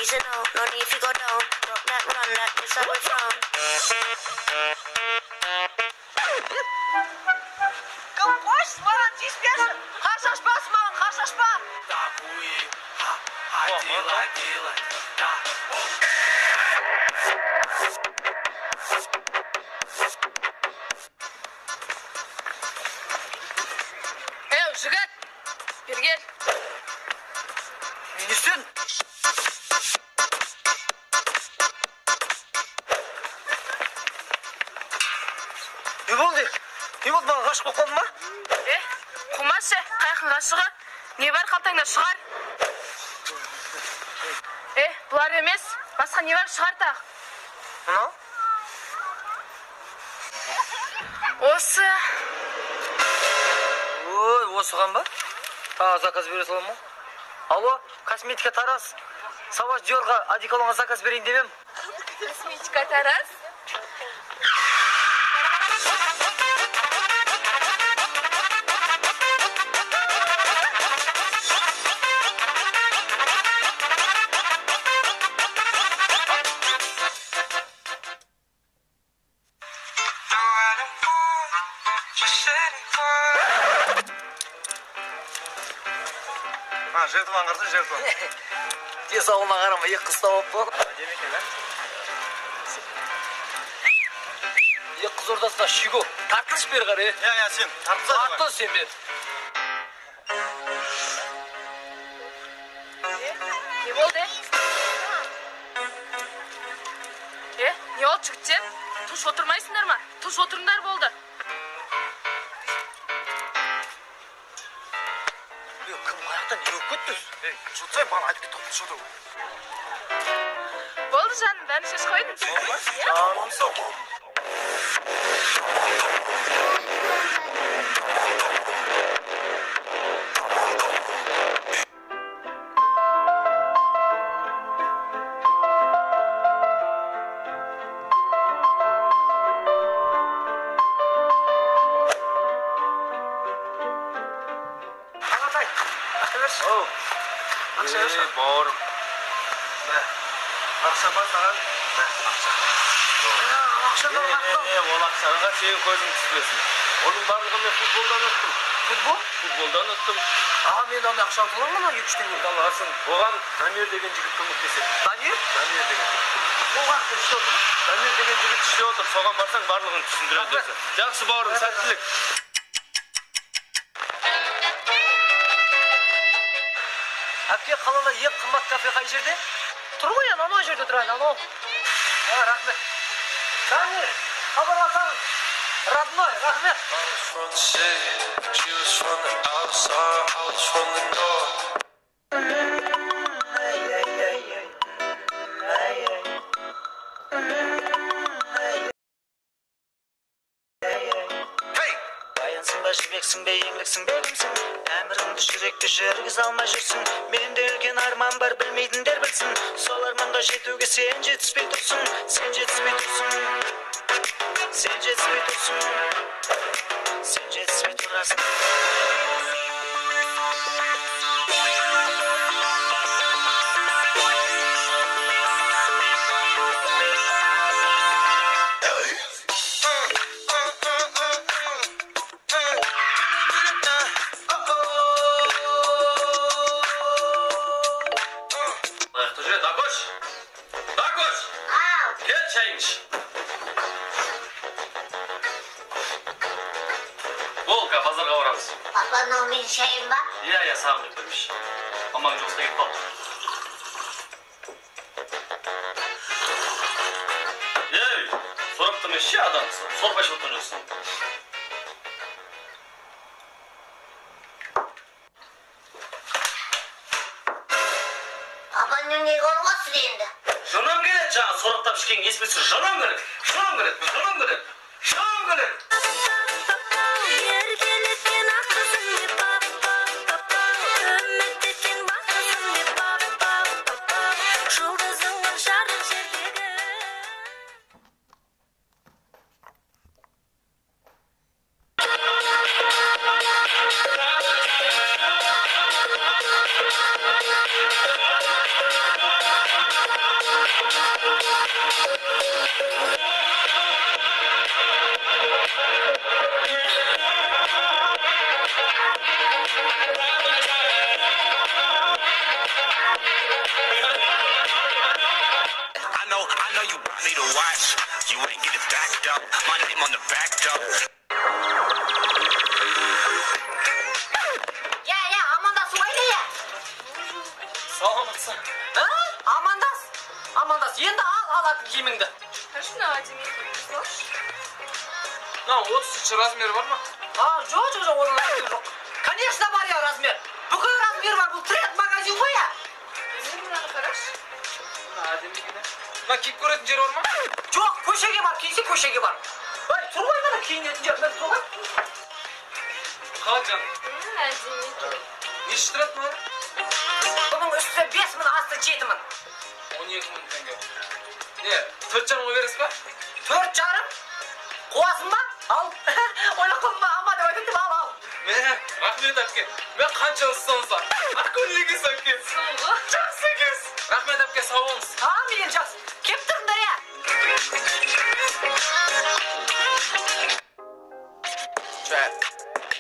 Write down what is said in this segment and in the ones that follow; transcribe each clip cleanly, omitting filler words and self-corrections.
easy now, no need to go down. Rock that, run that, this how we from. Kım koş, bana cispiyorsun. Karşılaşmasın, karşılaşma. Жигат, бері кел. Не істедің? Не болды? Не болды, маған ғашық болып қалдың ба? Қумашы, қайқын ғашығы. Не бар қалтаңда шығар? Бұлар емес, басқа не бар шығар тақ? Мынау? Осы. Ой, осыған ба? Заказ бере салам ма? Алло, косметика Тарас. Саваш Диорға одеколонға заказ берейін демем. Косметика Тарас? Жертван қырды, жертван. Тез ауылына қарама, ек қыз тауып болды. Демек екен, ек қыз ордасына шиго. Тартылыш бер қар, Я, сен. Тартыл сен бер. Не болды? Не олды жігіттер? Тұш отырмайсыңдар ма? Тұш отырыңдар болды. Кім қаяқтан не өп көттіз? Жұтсай, бана айтып кетті ұлты Болды жаным, бәрін шеш қойдың. Жаным соң. Бауырым. Ақша ба саған? Ақша ба қақтың? Ол ақшаға сенің көзің түспесін. Оның барлығын мен футболдан ұттым. Футбол? Футболдан ұттым. Мен онда ақша ұтылам мұна 2-3 теңге. Алғасын, оған Дамир деген жігіт көмектеседі. Дамир? Дамир деген жігіт. Ол қақта іште отыр? Дамир деген жігіт іште отыр. Соған барсаң барлығын түсіндіреді өзі. Жақсы бауырым, сәттілік. Әпке, қалада ең қымбат кафе қай жерде? Тұр ғой, анау жерде тұрады, анау. Рахмет. Дамир, хабарласаң. Родной, рахмет. She was from the outside, I was from the north. Баянсың ба, жібексің бе, еңліксің бе, кімсің? Әміріңді жүректі жүргіз алмай жүрсің. Менде үлкен арман бар, білмейтіндер білсін. Сол арманға жетуге сен жетіспей тұрсың. Сен жетіспей тұрсың. Сен жетіспей тұрсың. Сен жетіспей тұрасың. Волка, базарға барамыз. Папаның мен шайын ба? Иә, саған деп қоймыш. Мамаң жұмысқа кетіп қалды. Сораптың ше адамсың. Сорпай шоттан жүрсің. Папаның не қорғасы енді? Жонам келеді жаңа сораптап ішкен есмесі. Жонам келеді. I know you brought me to watch. You ain't get it backed up. My name on the back door. Ya Amandas oyna ya. Саламатсың. Ha? Amandas енді al atın kiyimingді. Конечно, Адим, слышь? Мына 30 размер бар ма? Жоқ, оның размері жоқ. Конечно бар я размер. Бүкіл размер бар, бұл тренд магазин ғой я. Мен мынаны қарашы. Әдемі екен. Мына киіп көретін жер бар ма? Жоқ, көшеге бар, кисе көшеге бар. Ой, тұр ғой мына киінетін жер, мен тұр ғой. Қалай жаным? Адим. Неше тұрады мына? Бұның үсті 5.000, асты 7.000. 12.000 теңге. Не, 4,5 бересіз ба? 4,5? Қуасың ба? Ал. Ойлап қалдым ба, ама деп айтып ал. Міне, рахмет әпке. Мен қанша ұстаңыздар. Ақкөлі екенсіз әпке. Соңғы. Жақсы екенсіз. Рахмет әпке, сау болыңыз. Мен жақсы. Кеп тұрыңдар я.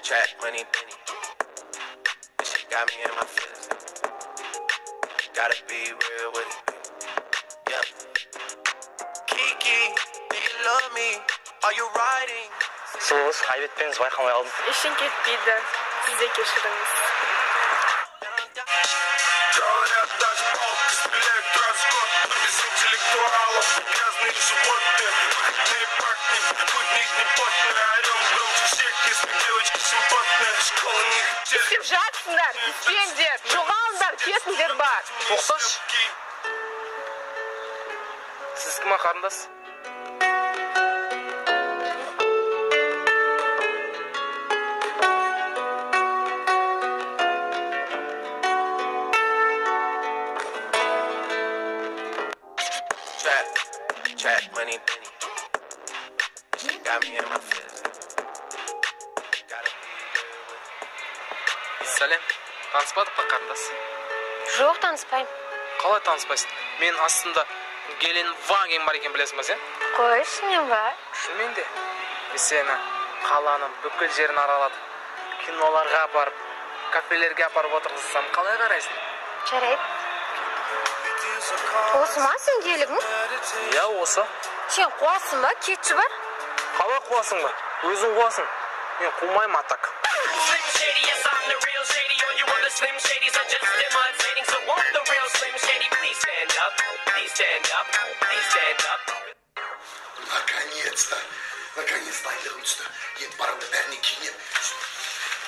Trap, money, penny. This shit got me in my feelings. Gotta be real with it. Yeah. Kiki, do you love me? Are you riding? Сұлуыз, қайбетпеңіз байқамай алдым. Ештен кетпейді. Сіз де кешіріңіз. Говорят, даже палки стреляют разгон. Но без интеллектуалов грязные животные. Выходные парни, будь них не потные. Орем громче всех, если девочка симпатная. Школа не хотели. Сіп жатсыңдар, түспеңдер, жоғалыңдар, кетіңдер бар. Тоқташы. Сіз кім қарындас? Trap, money, penny. This shit got me in my feelings. Gotta be real with it. Сәлем. Таныспадық па қарындас? Жоқ, таныспаймын. Қалай таныспайсың? Мен астында Гелен Ваген бар екен білесің ба сен? Қой, шынымен ба? Шынымен де. Сені қаланың бүкіл жерін араладым. Киноларға апарып, кафелерге апарып отырғызсам қалай қарайсың? Жарайды. Осы ма сен делігің? Я осы. Сен қуасың ба? Кетші бар? Қалай қуасың ба? Өзің қуасың. Мен қумайым атак. Slim Shady, yes, I'm the real Shady. All you other Slim Shadys are just imitating. So won't the real Slim Shady please stand up? Please stand up. Please stand up. Наконец-то айлығым түсті. Енді барымда бәріне киінем.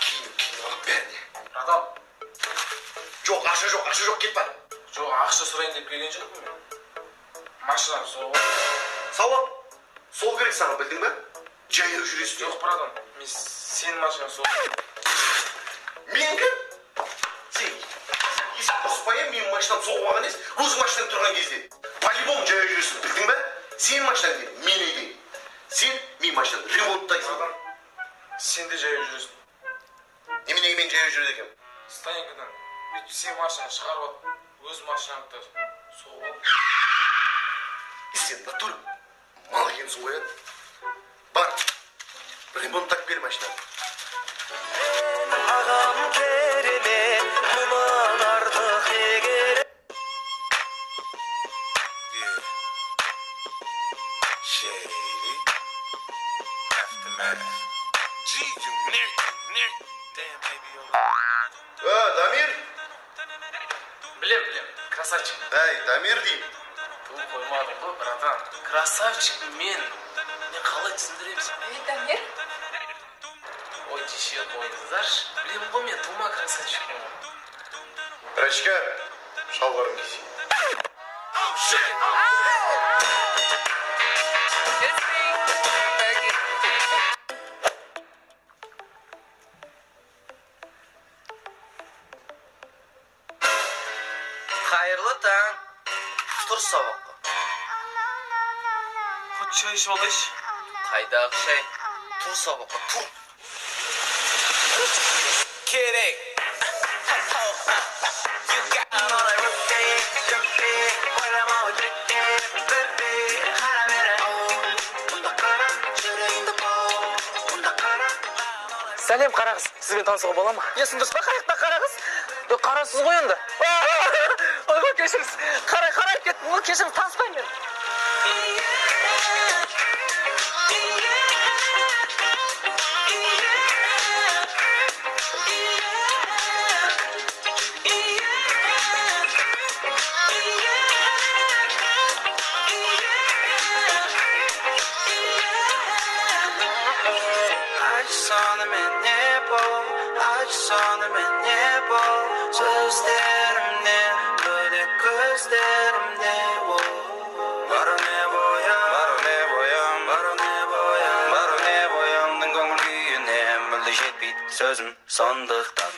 Киініп алып бәріне. Адам. Жоқ, ақша жоқ, кет бар. Жоқ, ақша сұрайын деп келген жоқпын мен. Машинам соғып. Сауап, сол керек саған, білдің бе? Жаяу жүресің. Жоқ, братан, мен сенің машинам соғып. Мен кім? Сен есік қоспайын, менің машинам соғып алған емес, өз машинам тұрған кезде. По-любому жаяу жүресің, білдің бе? Сенің машинам дейді, мен үйден. Сен менің машинамды ремонттайсың. Сен де жаяу жүресің. Неменеге мен жаяу жүреді екенмін? Стоянкадан бүйтіп сен машина шығарып алып, өз машинаңды соғып алып. Сен натур мал екенсің ғой. Бар, ремонттап бер машинаны. Ағам керемет, мұнан артық егер. Shady. Aftermath. Gee, you nick. Damn, baby. Дамир? Білем, красавчик. Әй, Дамир деймін. Бұл қоймадың ғой, братан. Красавчик мен қалай түсіндіремін сен? Дамир? Ой, деше қойыңыздаршы. Білем ғой мен тума красавчикпін ғой. Рачка, шалбарым кисе. Қайырлы таң. Тұр сабаққа. Құт шай ішіп алайшы. Қайдағы шай? Тұр сабаққа, тұр. Kidding. You got all I Kalem o gitti bir kara vere Bunda kara yüreğinde boğ Bunda kara Сәлем қара қыз, сізбен танысуға бола ма? Есің дұрыс па қаяқта қара қыз? Қарасыз ғой енді. Ой, кешіріңіз. Қарай кеттім ғой, кешіріңіз, таныспаймын мен. Sonum en bu sözlerimde böyle gözlerimde Var ne boyam Var ne boyam Var ne boyam Var ne boyamdın gönül büyüne Müldü jetbit sözüm sandıktan